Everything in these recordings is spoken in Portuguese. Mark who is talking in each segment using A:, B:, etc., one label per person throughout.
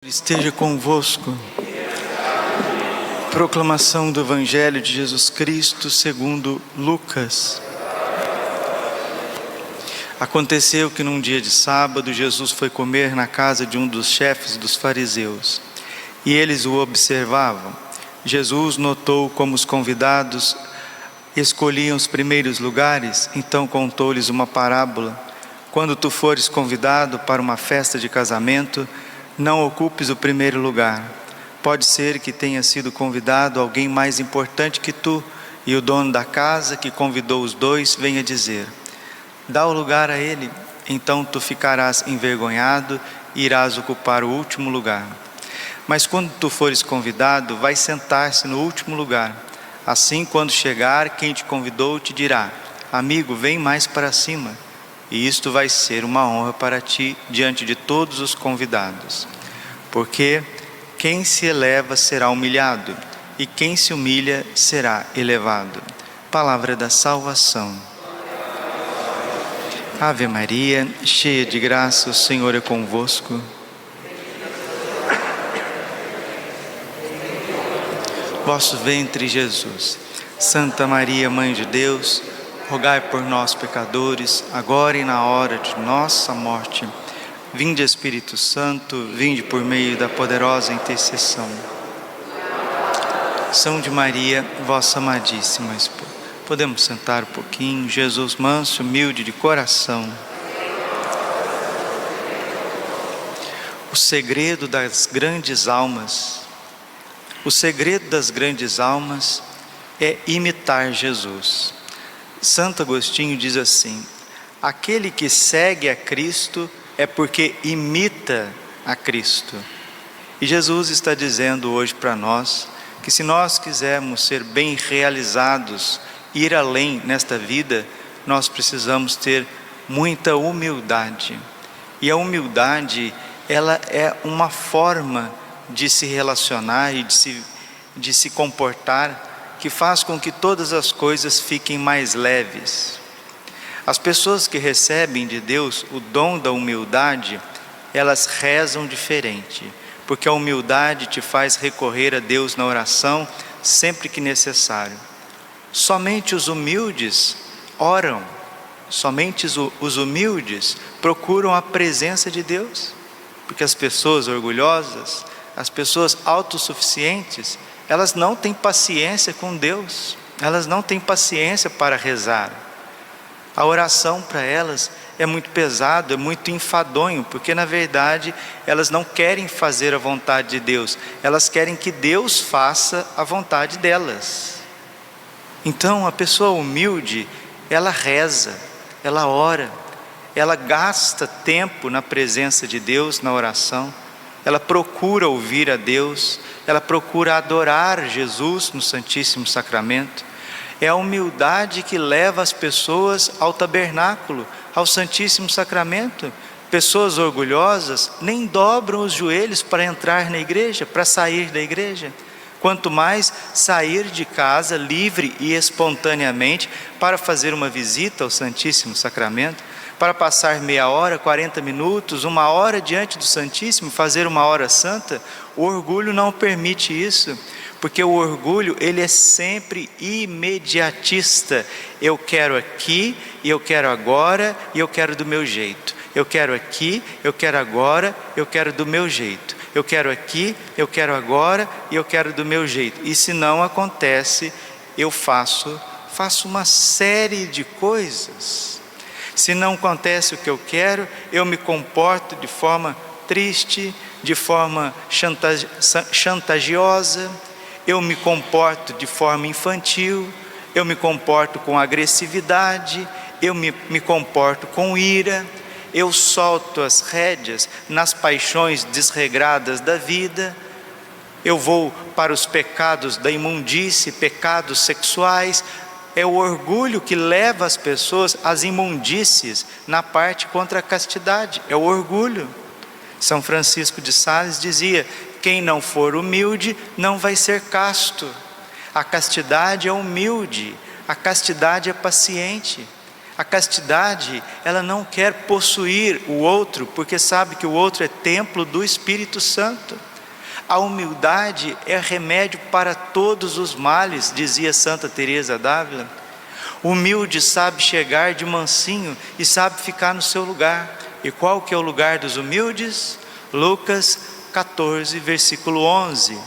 A: Esteja convosco. Proclamação do Evangelho de Jesus Cristo segundo Lucas. Aconteceu que num dia de sábado Jesus foi comer na casa de um dos chefes dos fariseus, e eles o observavam. Jesus notou como os convidados escolhiam os primeiros lugares, então contou-lhes uma parábola. Quando tu fores convidado para uma festa de casamento, não ocupes o primeiro lugar. Pode ser que tenha sido convidado alguém mais importante que tu, e o dono da casa que convidou os dois venha dizer: dá o lugar a ele. Então tu ficarás envergonhado e irás ocupar o último lugar. Mas quando tu fores convidado, vai sentar-se no último lugar. Assim, quando chegar, quem te convidou te dirá: amigo, vem mais para cima. E isto vai ser uma honra para ti diante de todos os convidados. Porque quem se eleva será humilhado, e quem se humilha será elevado. Palavra da salvação. Ave Maria, cheia de graça, o Senhor é convosco. Vosso ventre, Jesus. Santa Maria, Mãe de Deus, rogai por nós, pecadores, agora e na hora de nossa morte. Vinde, Espírito Santo, vinde por meio da poderosa intercessão. São de Maria, vossa amadíssima esposa. Podemos sentar um pouquinho. Jesus manso, humilde de coração. O segredo das grandes almas. O segredo das grandes almas é imitar Jesus. Santo Agostinho diz assim: aquele que segue a Cristo é porque imita a Cristo. E Jesus está dizendo hoje para nós que se nós quisermos ser bem realizados, ir além nesta vida, nós precisamos ter muita humildade. E a humildade, ela é uma forma de se relacionar e de se comportar que faz com que todas as coisas fiquem mais leves. As pessoas que recebem de Deus o dom da humildade, elas rezam diferente, porque a humildade te faz recorrer a Deus na oração sempre que necessário. Somente os humildes oram, somente os humildes procuram a presença de Deus, porque as pessoas orgulhosas, as pessoas autossuficientes, elas não têm paciência com Deus, elas não têm paciência para rezar. A oração para elas é muito pesado, é muito enfadonho, porque na verdade elas não querem fazer a vontade de Deus, elas querem que Deus faça a vontade delas. Então a pessoa humilde, ela reza, ela ora, ela gasta tempo na presença de Deus, na oração, ela procura ouvir a Deus, ela procura adorar Jesus no Santíssimo Sacramento. É a humildade que leva as pessoas ao tabernáculo, ao Santíssimo Sacramento. Pessoas orgulhosas nem dobram os joelhos para entrar na igreja, para sair da igreja. Quanto mais sair de casa livre e espontaneamente para fazer uma visita ao Santíssimo Sacramento, para passar meia hora, 40 minutos, 1 hora diante do Santíssimo, fazer uma hora santa. O orgulho não permite isso, porque o orgulho, ele é sempre imediatista. Eu quero aqui, e eu quero agora, e eu quero do meu jeito. Eu quero aqui, eu quero agora, eu quero do meu jeito. Eu quero aqui, eu quero agora, e eu quero do meu jeito. E se não acontece, eu faço uma série de coisas. Se não acontece o que eu quero, eu me comporto de forma triste, de forma chantagiosa, eu me comporto de forma infantil, eu me comporto com agressividade, eu me comporto com ira, eu solto as rédeas nas paixões desregradas da vida, eu vou para os pecados da imundície, pecados sexuais. É o orgulho que leva as pessoas às imundícies na parte contra a castidade, é o orgulho. São Francisco de Sales dizia: quem não for humilde não vai ser casto. A castidade é humilde, a castidade é paciente, A castidade, ela não quer possuir o outro, porque sabe que o outro é templo do Espírito Santo. A humildade é remédio para todos os males, dizia Santa Teresa d'Ávila. O humilde sabe chegar de mansinho e sabe ficar no seu lugar. E qual que é o lugar dos humildes? Lucas 14, versículo 11.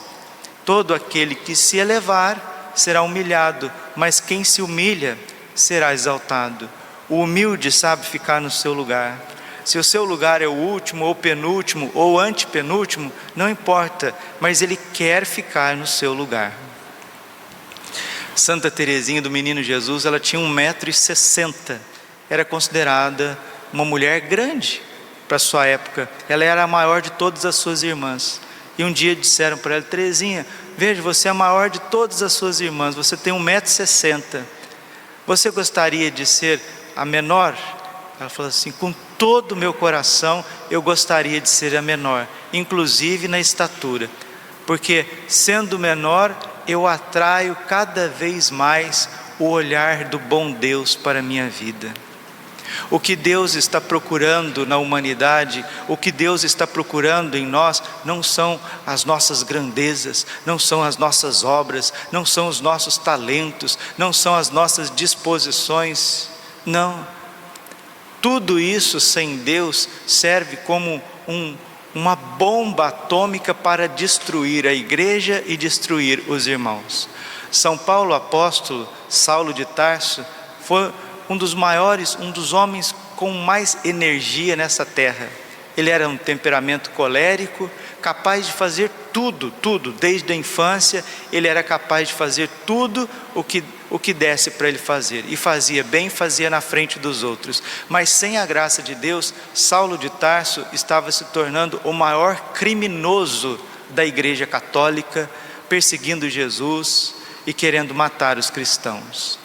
A: Todo aquele que se elevar será humilhado, mas quem se humilha será exaltado. O humilde sabe ficar no seu lugar. Se o seu lugar é o último, ou penúltimo, ou antepenúltimo, não importa, mas ele quer ficar no seu lugar. Santa Teresinha do Menino Jesus, ela tinha 1,60 m, era considerada uma mulher grande para sua época. Ela era a maior de todas as suas irmãs. E um dia disseram para ela: Teresinha, veja, você é a maior de todas as suas irmãs, você tem 1,60 m. Você gostaria de ser a menor? Ela falou assim: com todo o meu coração eu gostaria de ser a menor, inclusive na estatura, porque sendo menor eu atraio cada vez mais o olhar do bom Deus para a minha vida. O que Deus está procurando na humanidade, o que Deus está procurando em nós, não são as nossas grandezas, não são as nossas obras, não são os nossos talentos, não são as nossas disposições, não. Tudo isso sem Deus serve como uma bomba atômica para destruir a igreja e destruir os irmãos. São Paulo apóstolo, Saulo de Tarso, foi um dos maiores, um dos homens com mais energia nessa terra. Ele era um temperamento colérico, capaz de fazer tudo, desde a infância. Ele era capaz de fazer tudo o que desse para ele fazer, e fazia bem, fazia na frente dos outros. Mas sem a graça de Deus, Saulo de Tarso estava se tornando o maior criminoso da igreja católica, perseguindo Jesus e querendo matar os cristãos.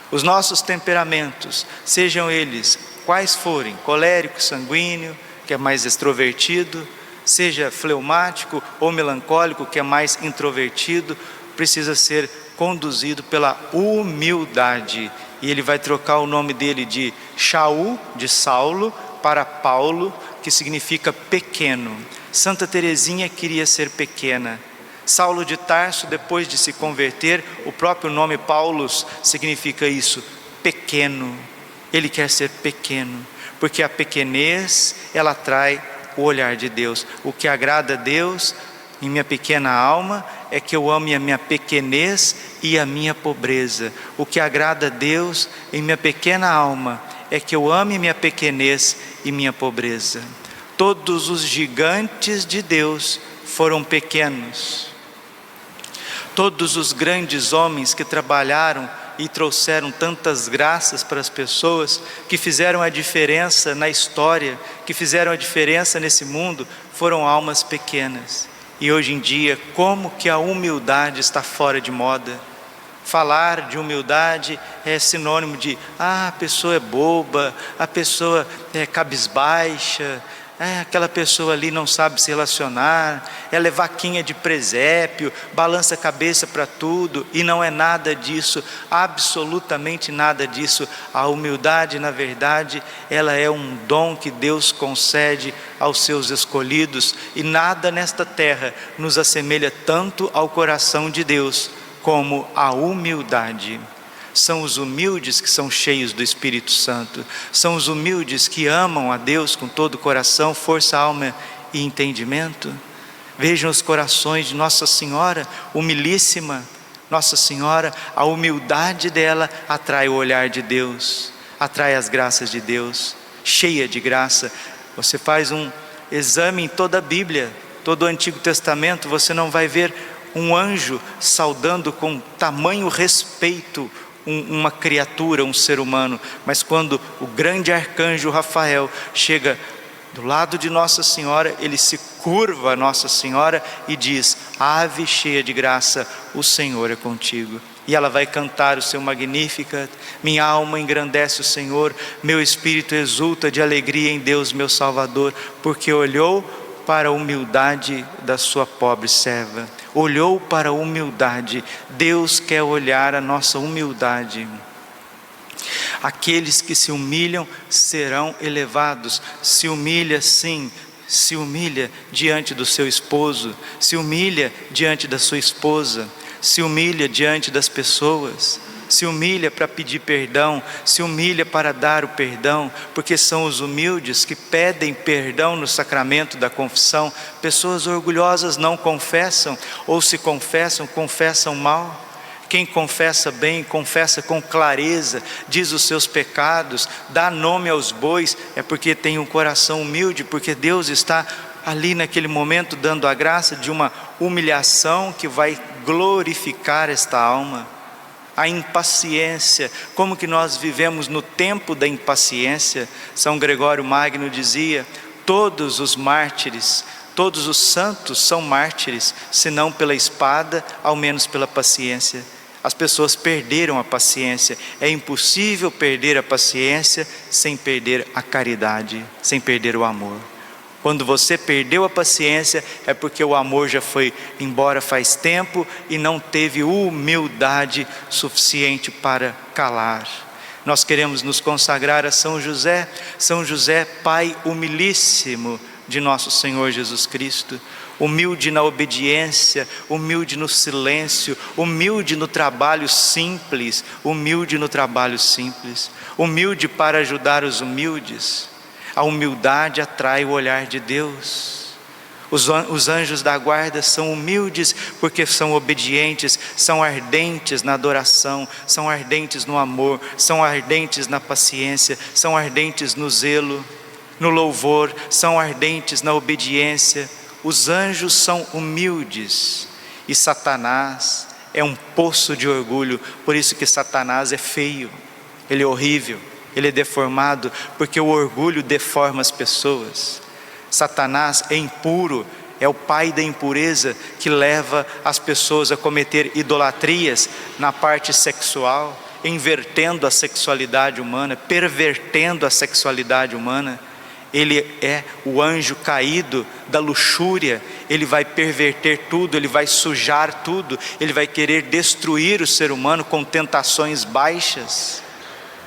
A: Os nossos temperamentos, sejam eles quais forem, colérico, sanguíneo, que é mais extrovertido, seja fleumático ou melancólico, que é mais introvertido, precisa ser conduzido pela humildade. E ele vai trocar o nome dele de Shaul, de Saulo, para Paulo, que significa pequeno. Santa Teresinha queria ser pequena. Saulo de Tarso, depois de se converter, o próprio nome Paulus significa isso, pequeno. Ele quer ser pequeno, porque a pequenez, ela atrai o olhar de Deus. O que agrada a Deus em minha pequena alma é que eu ame a minha pequenez e a minha pobreza. O que agrada a Deus em minha pequena alma é que eu ame minha pequenez e minha pobreza. Todos os gigantes de Deus foram pequenos. Todos os grandes homens que trabalharam e trouxeram tantas graças para as pessoas, que fizeram a diferença na história, que fizeram a diferença nesse mundo, foram almas pequenas. E hoje em dia, como que a humildade está fora de moda? Falar de humildade é sinônimo de a pessoa é boba, a pessoa é cabisbaixa, aquela pessoa ali não sabe se relacionar, ela é vaquinha de presépio, balança a cabeça para tudo, e não é nada disso, absolutamente nada disso. A humildade, na verdade, ela é um dom que Deus concede aos seus escolhidos, e nada nesta terra nos assemelha tanto ao coração de Deus como a humildade. São os humildes que são cheios do Espírito Santo, são os humildes que amam a Deus com todo o coração, força, alma e entendimento. Vejam os corações de Nossa Senhora, humilíssima. Nossa Senhora, a humildade dela atrai o olhar de Deus, atrai as graças de Deus, cheia de graça. Você faz um exame em toda a Bíblia, todo o Antigo Testamento, você não vai ver um anjo saudando com tamanho respeito uma criatura, um ser humano. Mas quando o grande arcanjo Rafael chega do lado de Nossa Senhora, ele se curva a Nossa Senhora e diz: ave cheia de graça, o Senhor é contigo. E ela vai cantar o seu Magnificat. Minha alma engrandece o Senhor, meu espírito exulta de alegria em Deus meu Salvador, porque olhou para a humildade da sua pobre serva. Olhou para a humildade. Deus quer olhar a nossa humildade. Aqueles que se humilham serão elevados. Se humilha, sim, se humilha diante do seu esposo, se humilha diante da sua esposa, se humilha diante das pessoas, se humilha para pedir perdão, se humilha para dar o perdão, porque são os humildes que pedem perdão no sacramento da confissão. Pessoas orgulhosas não confessam, ou se confessam, confessam mal. Quem confessa bem, confessa com clareza, diz os seus pecados, dá nome aos bois, é porque tem um coração humilde, porque Deus está ali naquele momento dando a graça de uma humilhação que vai glorificar esta alma. A impaciência, como que nós vivemos no tempo da impaciência? São Gregório Magno dizia: todos os mártires, todos os santos são mártires, se não pela espada, ao menos pela paciência. As pessoas perderam a paciência. É impossível perder a paciência sem perder a caridade, sem perder o amor. Quando você perdeu a paciência, é porque o amor já foi embora faz tempo e não teve humildade suficiente para calar. Nós queremos nos consagrar a São José, Pai humilíssimo de nosso Senhor Jesus Cristo, humilde na obediência, humilde no silêncio, humilde no trabalho simples, humilde para ajudar os humildes. A humildade atrai o olhar de Deus. Os anjos da guarda são humildes porque são obedientes, são ardentes na adoração, são ardentes no amor, são ardentes na paciência, são ardentes no zelo, no louvor, são ardentes na obediência. Os anjos são humildes e Satanás é um poço de orgulho. Por isso que Satanás é feio, ele é horrível. Ele é deformado porque o orgulho deforma as pessoas. Satanás é impuro, é o pai da impureza que leva as pessoas a cometer idolatrias na parte sexual, invertendo a sexualidade humana, pervertendo a sexualidade humana. Ele é o anjo caído da luxúria, ele vai perverter tudo, ele vai sujar tudo, ele vai querer destruir o ser humano com tentações baixas.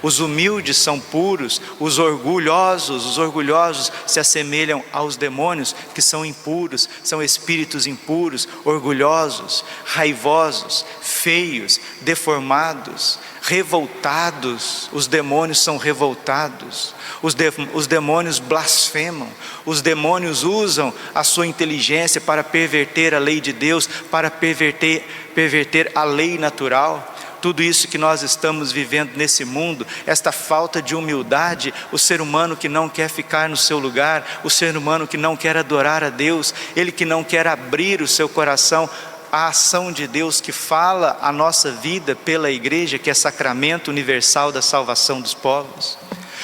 A: Os humildes são puros, os orgulhosos se assemelham aos demônios que são impuros, são espíritos impuros, orgulhosos, raivosos, feios, deformados, revoltados. Os demônios são revoltados, os demônios blasfemam, os demônios usam a sua inteligência para perverter a lei de Deus, para perverter a lei natural. Tudo isso que nós estamos vivendo nesse mundo, esta falta de humildade, o ser humano que não quer ficar no seu lugar, o ser humano que não quer adorar a Deus, ele que não quer abrir o seu coração à ação de Deus que fala a nossa vida pela igreja, que é sacramento universal da salvação dos povos.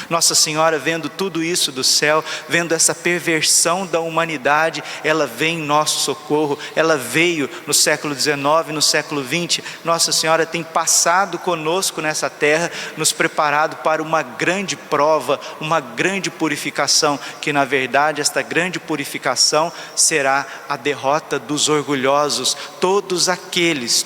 A: Nossa Senhora, vendo tudo isso do céu, vendo essa perversão da humanidade, ela vem em nosso socorro. Ela veio no século XIX, no século XX. Nossa Senhora tem passado conosco nessa terra, nos preparado para uma grande prova, uma grande purificação, que na verdade esta grande purificação será a derrota dos orgulhosos. Todos aqueles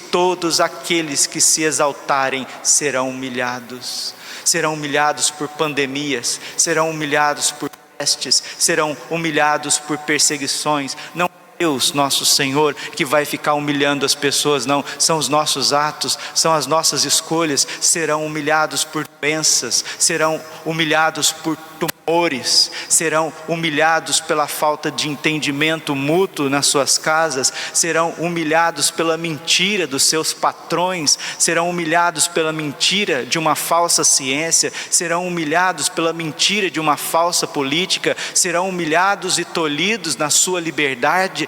A: que se exaltarem serão humilhados. Serão humilhados por pandemias, serão humilhados por pestes, serão humilhados por perseguições. Não é Deus, nosso Senhor, que vai ficar humilhando as pessoas, não. São os nossos atos, são as nossas escolhas. Serão humilhados por doenças, serão humilhados por tumores, serão humilhados pela falta de entendimento mútuo nas suas casas, serão humilhados pela mentira dos seus patrões, serão humilhados pela mentira de uma falsa ciência, serão humilhados pela mentira de uma falsa política, serão humilhados e tolhidos na sua liberdade,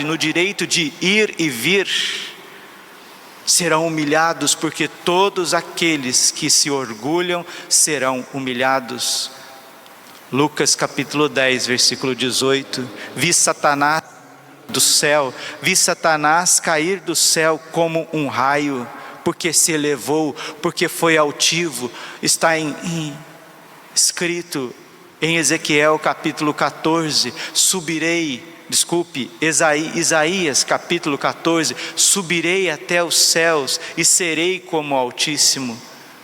A: no direito de ir e vir. Serão humilhados porque todos aqueles que se orgulham serão humilhados. Lucas capítulo 10, versículo 18. Vi Satanás cair do céu como um raio, porque se elevou, porque foi altivo. Está escrito em Ezequiel capítulo 14, Isaías capítulo 14, subirei até os céus e serei como o Altíssimo.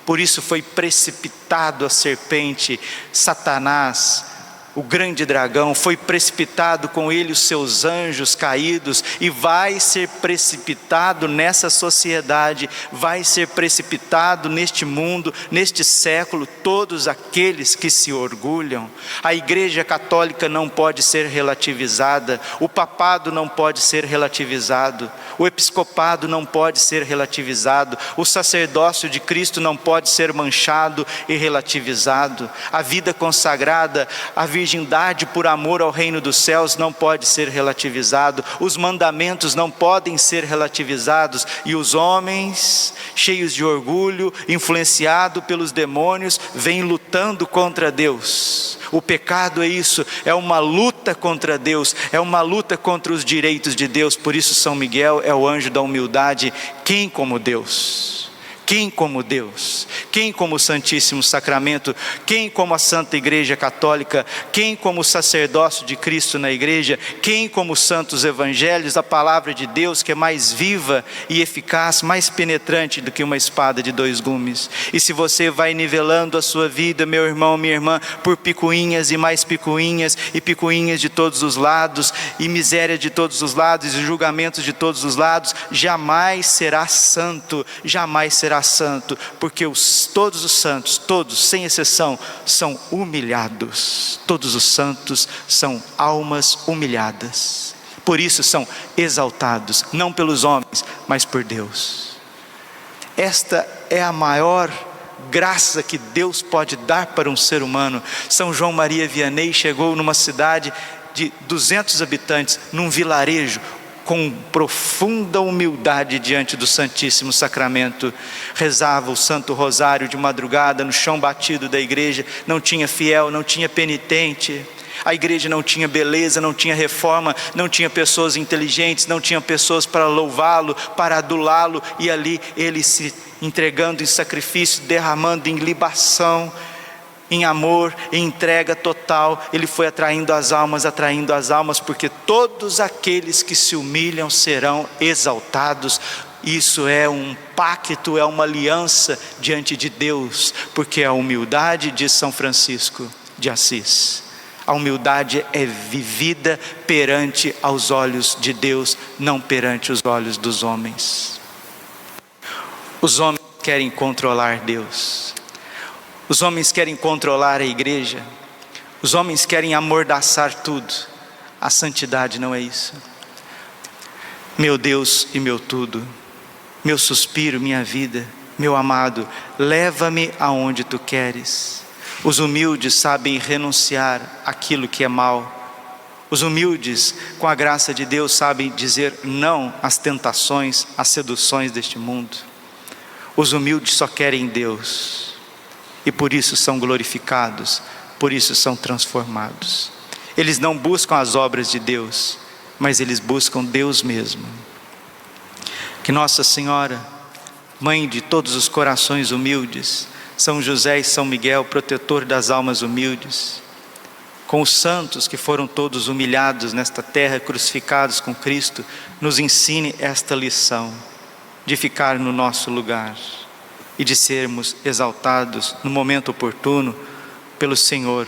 A: Por isso foi precipitado a serpente, Satanás, o grande dragão, foi precipitado com ele os seus anjos caídos, e vai ser precipitado nessa sociedade, vai ser precipitado neste mundo, neste século, todos aqueles que se orgulham. A Igreja Católica não pode ser relativizada, o papado não pode ser relativizado, o episcopado não pode ser relativizado, o sacerdócio de Cristo não pode ser manchado e relativizado, a vida consagrada, a virgindade por amor ao reino dos céus não pode ser relativizado, os mandamentos não podem ser relativizados, e os homens cheios de orgulho, influenciados pelos demônios, vêm lutando contra Deus. O pecado é isso, é uma luta contra Deus, é uma luta contra os direitos de Deus. Por isso São Miguel é o anjo da humildade. Quem como Deus? Quem como Deus? Quem como o Santíssimo Sacramento? Quem como a Santa Igreja Católica? Quem como o sacerdócio de Cristo na igreja? Quem como os santos evangelhos, a palavra de Deus, que é mais viva e eficaz, mais penetrante do que uma espada de dois gumes? E se você vai nivelando a sua vida, meu irmão, minha irmã, por picuinhas e mais picuinhas, e picuinhas de todos os lados, e miséria de todos os lados, e julgamentos de todos os lados, jamais será santo, jamais será santo, porque todos os santos, todos, sem exceção, são humilhados. Todos os santos são almas humilhadas, por isso são exaltados, não pelos homens, mas por Deus. Esta é a maior graça que Deus pode dar para um ser humano. São João Maria Vianney chegou numa cidade de 200 habitantes, num vilarejo, com profunda humildade diante do Santíssimo Sacramento, rezava o Santo Rosário de madrugada no chão batido da igreja. Não tinha fiel, não tinha penitente, a igreja não tinha beleza, não tinha reforma, não tinha pessoas inteligentes, não tinha pessoas para louvá-lo, para adulá-lo, e ali ele se entregando em sacrifício, derramando em libação, em amor, em entrega total, ele foi atraindo as almas, porque todos aqueles que se humilham serão exaltados. Isso é um pacto, é uma aliança diante de Deus, porque a humildade de São Francisco de Assis, a humildade é vivida perante aos olhos de Deus, não perante os olhos dos homens. Os homens querem controlar Deus, os homens querem controlar a igreja, os homens querem amordaçar tudo. A santidade não é isso. Meu Deus e meu tudo, meu suspiro, minha vida, meu amado, leva-me aonde tu queres. Os humildes sabem renunciar àquilo que é mal. Os humildes, com a graça de Deus, sabem dizer não às tentações, às seduções deste mundo. Os humildes só querem Deus, e por isso são glorificados, por isso são transformados. Eles não buscam as obras de Deus, mas eles buscam Deus mesmo. Que Nossa Senhora, Mãe de todos os corações humildes, São José e São Miguel, protetor das almas humildes, com os santos que foram todos humilhados nesta terra, crucificados com Cristo, nos ensine esta lição de ficar no nosso lugar e de sermos exaltados no momento oportuno pelo Senhor,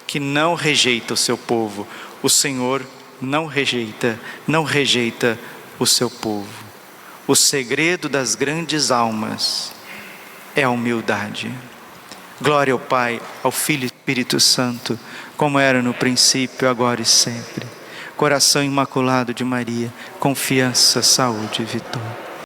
A: que não rejeita o seu povo. O Senhor não rejeita o seu povo. O segredo das grandes almas é a humildade. Glória ao Pai, ao Filho e ao Espírito Santo, como era no princípio, agora e sempre. Coração imaculado de Maria, confiança, saúde e vitória.